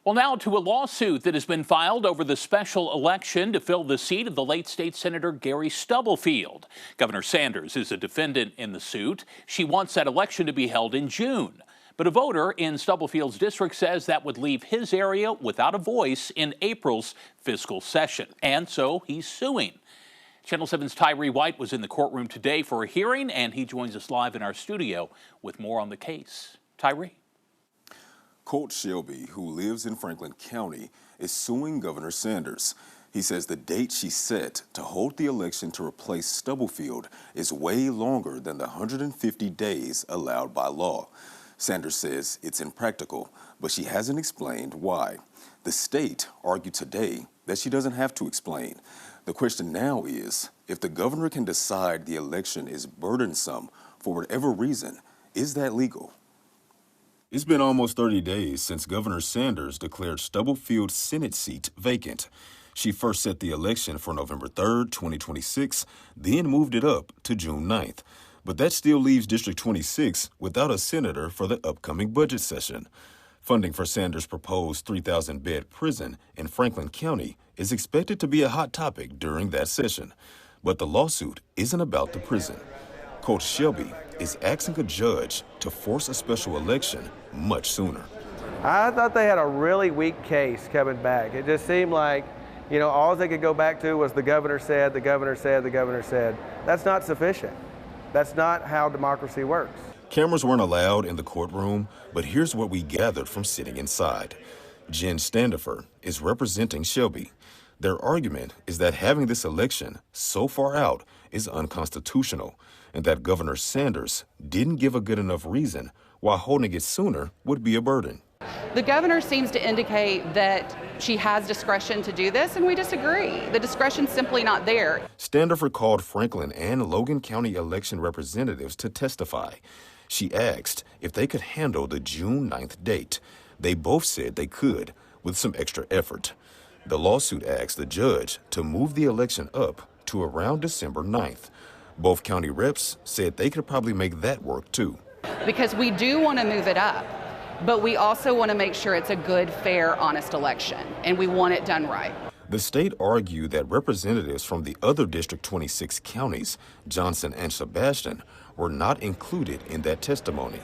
Well, now to a lawsuit that has been filed over the special election to fill the seat of the late state Senator Gary Stubblefield. Governor Sanders is a defendant in the suit. She wants that election to be held in June. But a voter in Stubblefield's district says that would leave his area without a voice in April's fiscal session. And so he's suing. Channel 7's Tyree White was in the courtroom today for a hearing, and he joins us live in our studio with more on the case. Tyree. Colt Shelby, who lives in Franklin County, is suing Governor Sanders. He says the date she set to hold the election to replace Stubblefield is way longer than the 150 days allowed by law. Sanders says it's impractical, but she hasn't explained why. The state argued today that she doesn't have to explain. The question now is, if the governor can decide the election is burdensome for whatever reason, is that legal? It's been almost 30 days since Governor Sanders declared Stubblefield's Senate seat vacant. She first set the election for November 3rd, 2026, then moved it up to June 9th. But that still leaves District 26 without a senator for the upcoming budget session. Funding for Sanders' proposed 3,000-bed prison in Franklin County is expected to be a hot topic during that session. But the lawsuit isn't about the prison. Coach Shelby is asking a judge to force a special election much sooner. I thought they had a really weak case coming back. It just seemed like, all they could go back to was the governor said, the governor said, the governor said. That's not sufficient. That's not how democracy works. Cameras weren't allowed in the courtroom, but here's what we gathered from sitting inside. Jen Standifer is representing Shelby. Their argument is that having this election so far out is unconstitutional, and that Governor Sanders didn't give a good enough reason why holding it sooner would be a burden. The governor seems to indicate that she has discretion to do this, and we disagree. The discretion's simply not there. Standifer called Franklin and Logan County election representatives to testify. She asked if they could handle the June 9th date. They both said they could, with some extra effort. The lawsuit asked the judge to move the election up to around December 9th. Both county reps said they could probably make that work too. Because we do want to move it up, but we also want to make sure it's a good, fair, honest election, and we want it done right. The state argued that representatives from the other District 26 counties, Johnson and Sebastian, were not included in that testimony.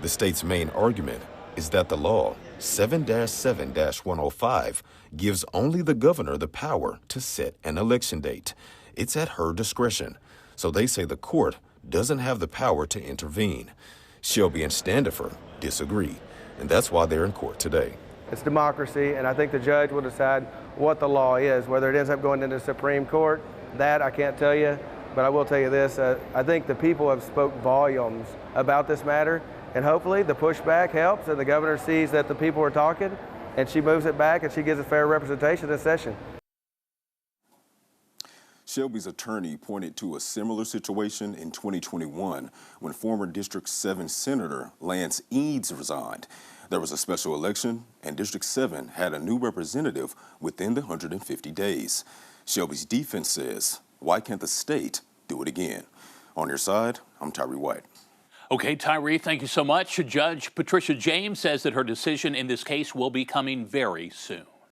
The state's main argument is that the law, 7-7-105, gives only the governor the power to set an election date. It's at her discretion. So they say the court doesn't have the power to intervene. Shelby and Standifer disagree, and that's why they're in court today. It's democracy, and I think the judge will decide what the law is. Whether it ends up going into the Supreme Court, that I can't tell you, but I will tell you this. I think the people have spoke volumes about this matter, and hopefully the pushback helps, and the governor sees that the people are talking, and she moves it back, and she gives a fair representation this session. Shelby's attorney pointed to a similar situation in 2021 when former District 7 Senator Lance Eads resigned. There was a special election, and District 7 had a new representative within the 150 days. Shelby's defense says, why can't the state do it again? On your side, I'm Tyree White. Okay, Tyree, thank you so much. Judge Patricia James says that her decision in this case will be coming very soon.